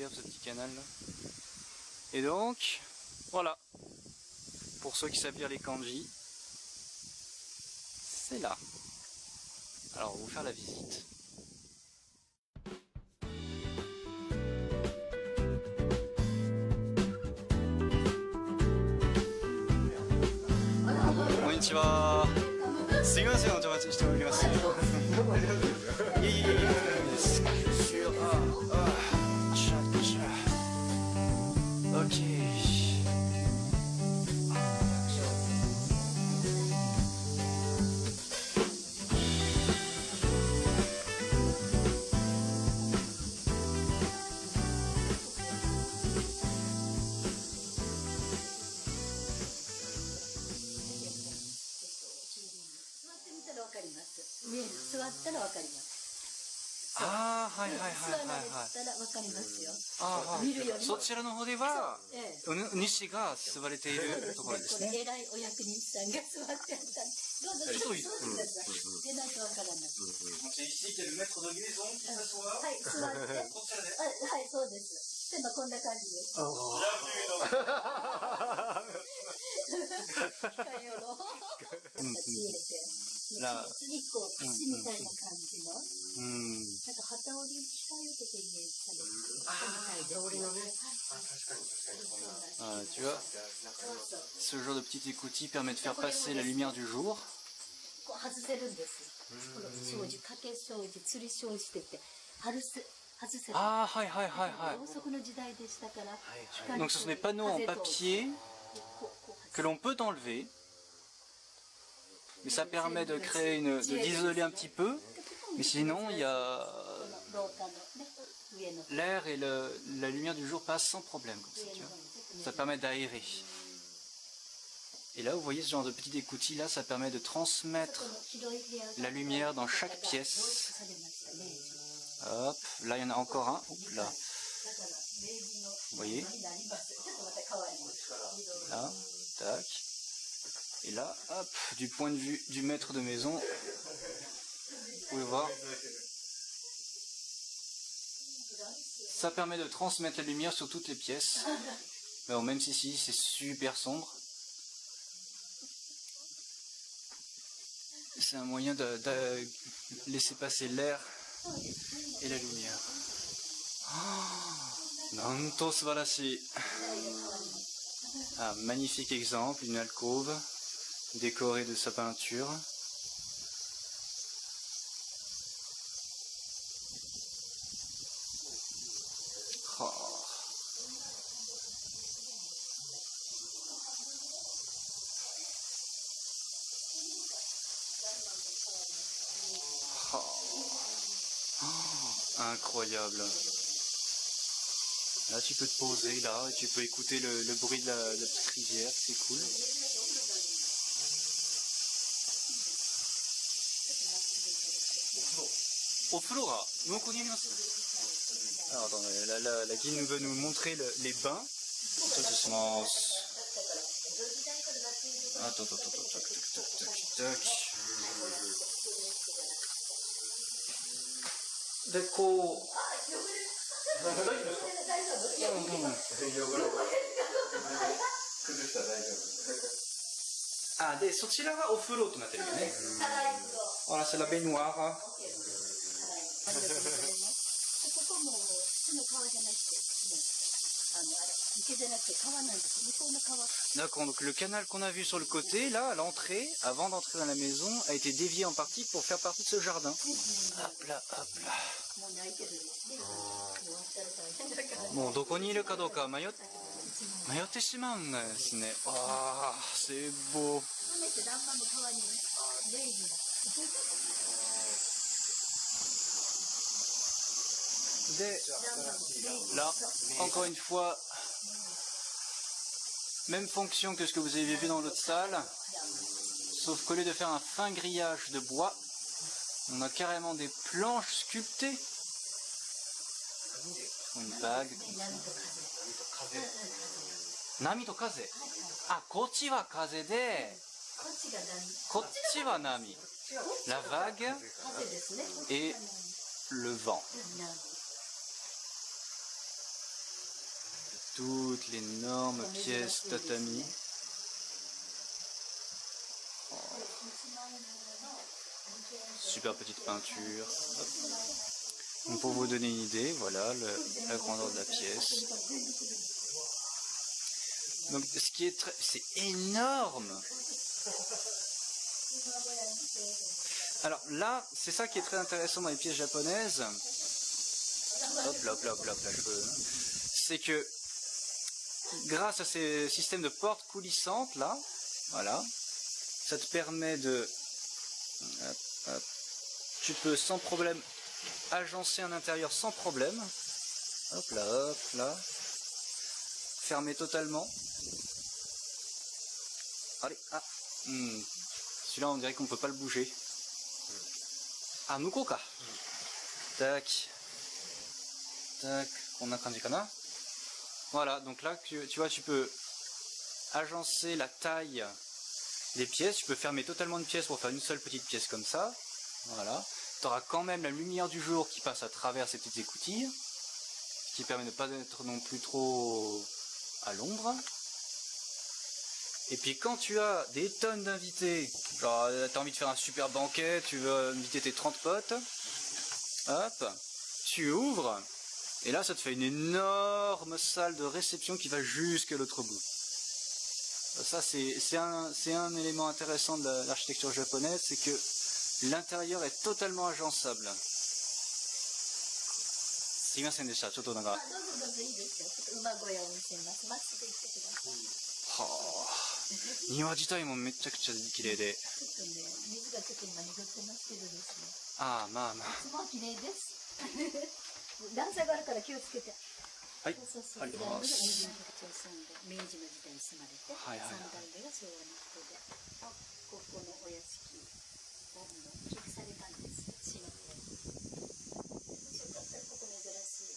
superbe ce petit canal là. Et donc, voilà. Pour ceux qui savent lire les kanji, c'est là. Alors on va vous faire la visite. Konnichiwa. すいません、お邪魔しております。いえいえいえ。sur Ok. Ah, はいはいはいはいはい。そちらの方では主が座れているところですね。偉いお役人さんが座ってあった。どうぞ座ってください。出ないとわからない。はい、座って。はい、そうです。でもこんな感じです。控えよろ。立ち入れて。次こう口みたいな感じの、なんか旗織りに近寄ってイメージされてる。旗織りのね。Tu vois, ce genre de petit écoutille permet de faire passer la lumière du jour. こう外せるんです。この障子、掛け障子、吊り障子って言って外せる。Ah, はいはいはいはい。ろうそくの時代でしたから。Donc ce sont des panneaux en papier que l'on peut enlever. Mais ça permet de créer d'isoler un petit peu. Mais sinon, il y a l'air et la lumière du jour passent sans problème comme ça, tu vois. Ça permet d'aérer. Et là, vous voyez ce genre de petit écoutille là, ça permet de transmettre la lumière dans chaque pièce. Hop, là il y en a encore un. Hop, là. Vous voyez? Là, tac. Et là, hop, du point de vue du maître de maison, vous pouvez voir, ça permet de transmettre la lumière sur toutes les pièces. Alors même si ici c'est super sombre, c'est un moyen de laisser passer l'air et la lumière. Nanto subarashi. Ah, magnifique exemple, une alcôve décorée de sa peinture. Oh. Oh. Incroyable. Là tu peux te poser là et tu peux écouter le bruit de la petite rivière, c'est cool. Au flora, donc on y est. Alors attendez, la guide nous veut nous montrer les bains. Ça c'est son... Attends, tac, tac. Déco. Ah, de そちらがお風呂となってるよね。Voilà, c'est la baignoire. ここも普通の川じゃなくて、池じゃなくて川なんです。向こうの川。D'accord, donc le canal qu'on a vu sur le côté, là, à l'entrée, avant d'entrer dans la maison, a été dévié en partie pour faire partie de ce jardin. Hop là, hop là. Bon, どこにいるかどうか迷ってしまうんですね。ああ、c'est beau. Là, encore une fois, même fonction que ce que vous avez vu dans l'autre salle, sauf qu'au lieu de faire un fin grillage de bois, on a carrément des planches sculptées. Une vague. Nami to kaze. Ah, kochi wa kaze de, kochi wa nami. La vague et le vent. toutes les énormes pièces tatami. Oh. Super petite peinture. Hop. Donc pour vous donner une idée, voilà la grandeur de la pièce. Donc ce qui est très... c'est énorme. Alors là, c'est ça qui est très intéressant dans les pièces japonaises. Hop là, hop là, hop là, hop là, c'est que grâce à ces systèmes de portes coulissantes là, voilà, ça te permet de... Hop, hop, tu peux sans problème agencer un intérieur sans problème. Hop là, fermer totalement. Allez, ah, celui-là on dirait qu'on peut pas le bouger. Ah, Mukoka. Tac. Tac, on a kana. Voilà, donc là, tu vois, tu peux agencer la taille des pièces. Tu peux fermer totalement une pièce pour faire une seule petite pièce comme ça. Voilà. Tu auras quand même la lumière du jour qui passe à travers ces petites écoutilles, ce qui permet de ne pas être non plus trop à l'ombre. Et puis quand tu as des tonnes d'invités, genre tu as envie de faire un super banquet, tu veux inviter tes 30 potes, hop, tu ouvres, et là ça te fait une énorme salle de réception qui va jusqu'à l'autre bout. Ça c'est un élément intéressant de l'architecture japonaise, c'est que l'intérieur est totalement agençable. Sumimasen deshita, chotto naga. Niwa jitai mo mechakucha kirei de. Ah, ma. 段差があるから気をつけて。はい。そうそうそう。あります。明治の時代に住まれて、はいはいはい。3代目が昭和の人で、ここのお屋敷を寄付されたんです。市の方に。もしよかったらここ珍しい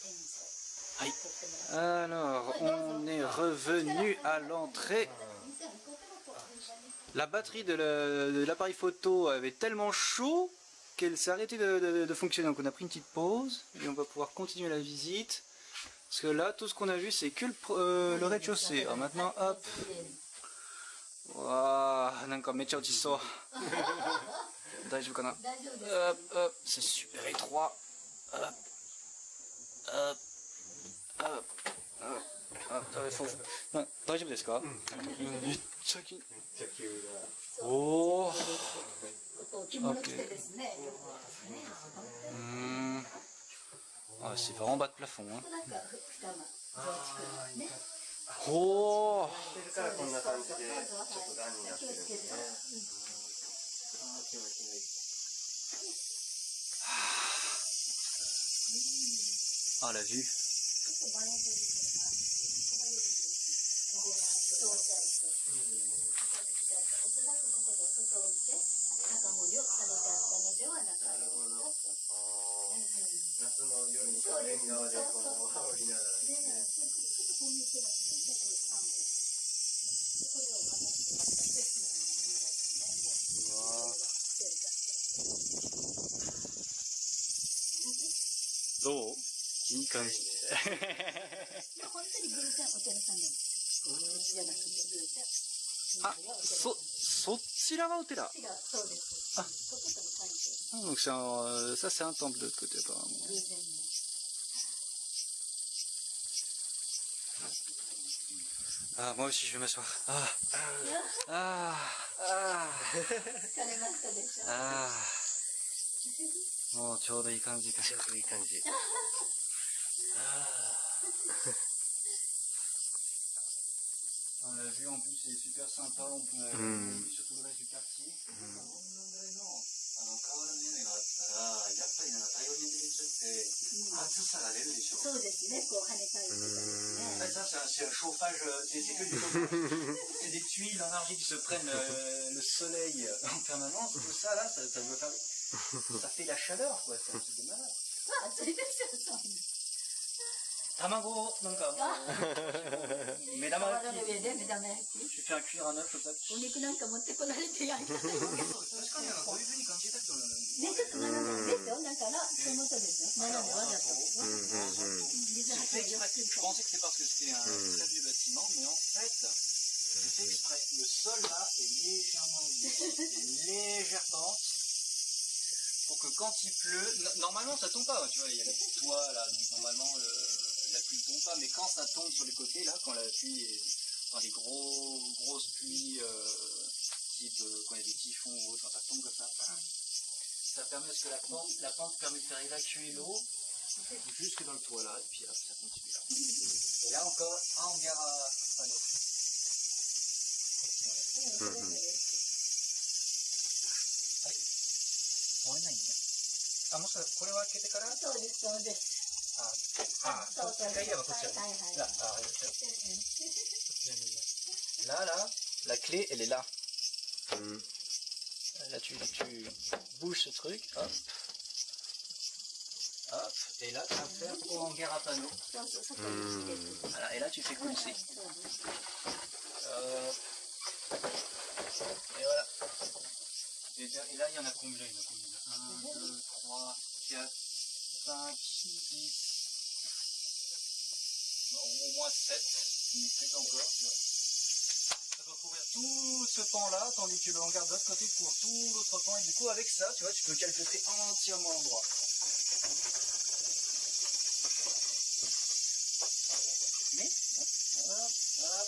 展示を。はい。Alors, on est revenu à l'entrée. La batterie de l'appareil photo avait tellement chaud qu'elle s'est arrêtée de fonctionner. Donc on a pris une petite pause et on va pouvoir continuer la visite. Parce que là, tout ce qu'on a vu, c'est que le rez-de-chaussée. Alors maintenant, hop. Waouh, nanka mecha ochiso. Daijoubu kana? Hop, hop, c'est super étroit. Hop, hop, hop, hop. 大丈夫ですか？めっちゃ急。おお。Ah, c'est vraiment bas de plafond. Hein. Oh. Ah, la vue. Do? いい感じ。本当に偶然お寺さんでも。じゃなくて偶然。あ、そちらはお寺。そうです。あ、donc ça c'est un temple de l'autre côté apparemment. Ah, moi aussi je vais m'asseoir. Ah, ah, ah, ah. Oh, ちょうどいい感じか。ちょうどいい感じ。La vue en plus est super sympa, on peut voir surtout le reste du quartier. 川の屋根があったら、やっぱりなんか太陽電池って暑さが出るでしょ。そうですね、こう跳ね返ってたりね。Ça c'est un chauffage, c'est que du chauffage. C'est des tuiles en argile qui se prennent le soleil en permanence. Tout ça là, ça fait la chaleur quoi, c'est un truc de malade. Ah, c'est ça. 卵なんか目玉焼き。Je fais un cuire un œuf au tac. お肉なんか持ってこられて焼いた。確かにこういう風に感じた人ね。ね、ちょっと斜めですよ。だから、そういうことですよ。斜めわざと。水はけを良くする Je から。 pensais que c'était parce que c'était un très vieux bâtiment, mais en fait, c'est fait exprès. Le sol là est légèrement élevé, une légère pente, pour que quand il pleut, normalement ça tombe pas, tu vois, il y a le toit là, donc normalement la pluie tombe pas, mais quand ça tombe sur les côtés là, quand la pluie est dans les grosses pluies, type quand il y a des typhons ou autre, quand ça tombe comme ça permet parce que la pente permet de faire évacuer l'eau jusque dans le toit là, et puis hop, ça continue là. Et là encore, un hangar à panneaux. 壊れないんだ。あ、もしかしたらこれを開けてから。そうです、そうです。こっちがいいればこっちだね。Là, là, la clé, elle est là. Là, tu bouges ce truc, hop. Hop, et là, tu vas faire au hangar à panneaux. Voilà, et là, tu fais coulser. Et voilà. Et là, il y en a combien? 1, 2, 3, 4, 5, 6, au moins 7, il fait encore, tu vois. Ça peut couvrir tout ce pan-là, tandis que le hangar de l'autre côté couvre tout l'autre pan, et du coup, avec ça, tu vois, tu peux calfeutrer entièrement l'endroit. Mais, hop, hop.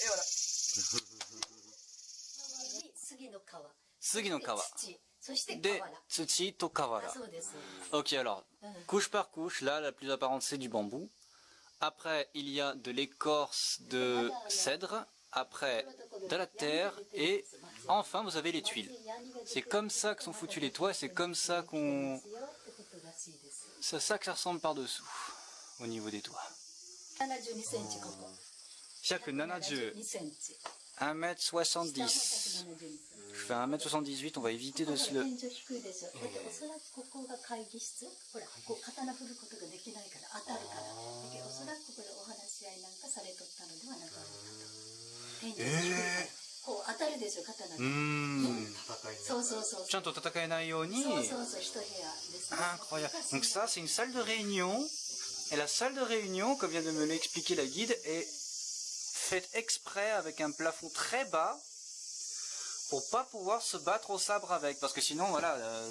Et voilà. 杉の皮。杉の皮。土。そして Des 瓦。 tsuchi to kawara. そうです。 Ok, alors, couche par couche, là, la plus apparente, c'est du bambou. Après, il y a de l'écorce de cèdre. Après, de la terre. Et enfin, vous avez les tuiles. C'est comme ça que sont foutus les toits. C'est comme ça qu'on... C'est ça que ça ressemble par-dessous, au niveau des toits. 72センチここ。 Chaque 70, 2センチ。 1m70. Je fais 1m78, on va éviter de se le... 天井低いでしょ。だっておそらくここが会議室。ほら、ここ刀振ることができないから当たるから。だけどおそらくここでお話し合いなんかされとったのではなかったかと。天井低いから。こう当たるでしょ、刀が。そうそうそう。ちゃんと戦えないように。そうそうそう、一部屋ですね。 Incroyable. Donc ça, c'est une salle de réunion. Et la salle de réunion, comme vient de me l'expliquer la guide, est faite exprès avec un plafond très bas pour pas pouvoir se battre au sabre avec. Parce que sinon, voilà, là,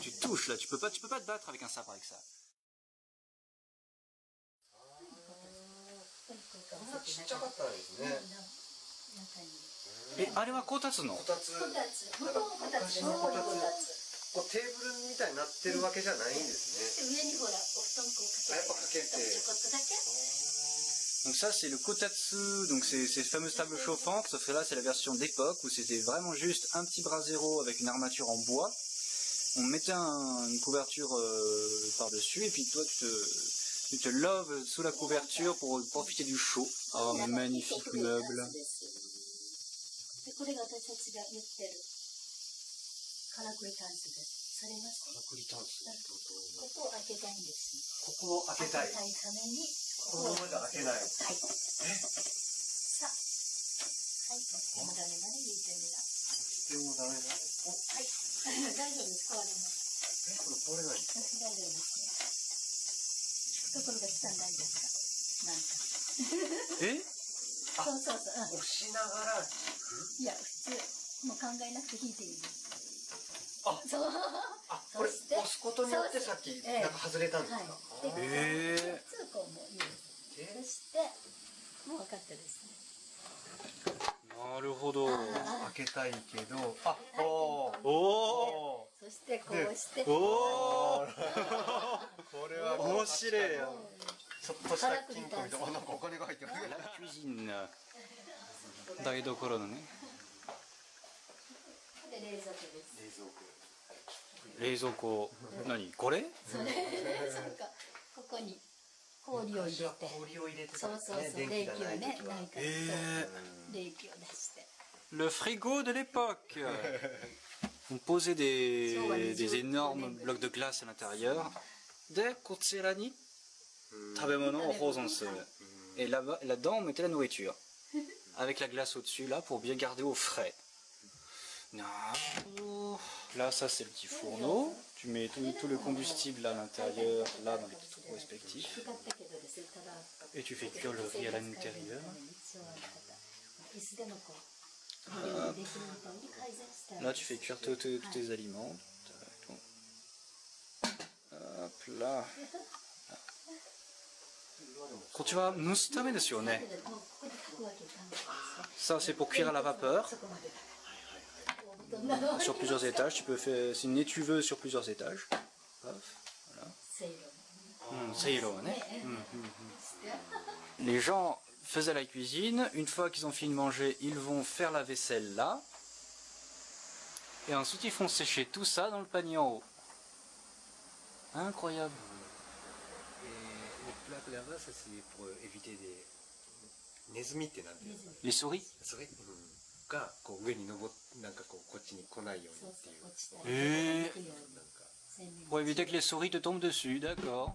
tu touches, là, tu peux pas te battre avec un sabre avec ça. ちっちゃかったですね。え、あれはこたつの？こたつ。こたつ。向こうもこたつ。向こうもこたつ。こうテーブルみたいになってるわけじゃないんですね。上にほら、お布団こうかけて。やっぱかけて。ちょこっとだけ。 Donc ça c'est le kotatsu, donc c'est ces fameuses tables chauffantes, sauf que là c'est la version d'époque où c'était vraiment juste un petit brasero avec une armature en bois. On mettait une couverture par-dessus et puis toi tu te loves sous la couverture pour profiter du chaud. Oh, magnifique meuble. でこれが私たちが言ってるからくりタンスです。それがからくりタンス。ここを開けたいんです。ここを開けたい。開けたいためにここまで開けない。はい。さあ、はい。でもダメだね、言ってみな。でもダメだ。はい。大丈夫です。壊れない。これ壊れない。大丈夫ですね。ところが汚いですか。なんか。え？そうそうそう。押しながら。いや、普通、もう考えなくて引いていいです。あ、そう。あ、これ押すことによってさっきなんか外れたんですか。はい。で、通行もいいです。そして、もう分かったですね。なるほど。開けたいけど、あ、おー。おー。そしてこうして。おー。これは面白いよ。ちょっとした金庫みたいな、なんかお金が入ってる。La cuisine. 台所のね。で冷蔵庫です。冷蔵庫。何これ？それ、そうか。ここに氷を入れて。氷を入れて。そうそうそう。冷気をね、ないから。冷気を出して。Le frigo de l'époque. On posait des énormes blocs de glace à l'intérieur. で、こちらに食べ物を保存する。Et là-dedans, on mettait la nourriture. Avec la glace au-dessus, là, pour bien garder au frais. Non. là, ça c'est le petit fourneau. Tu mets tout le combustible à l'intérieur, là dans les petits trous respectifs. Et tu fais cuire le riz à l'intérieur. Hop. Là, tu fais cuire tous tes aliments. Hop là. Quand tu vas mustame desu yo ne. Ça c'est pour cuire à la vapeur. Sur plusieurs étages, tu peux faire, c'est une étuveuse sur plusieurs étages. Paf, voilà. Seiro, ne. Les gens faisaient la cuisine, une fois qu'ils ont fini de manger, ils vont faire la vaisselle là. Et ensuite ils font sécher tout ça dans le panier en haut. Incroyable. Et les plaques là-bas, ça c'est pour éviter des... Nezumiってなんていうの？ Les souris? それがこう上に登っなんかこうこっちに来ないようにっていう。なんか Pour éviter que les souris te tombent dessus, d'accord.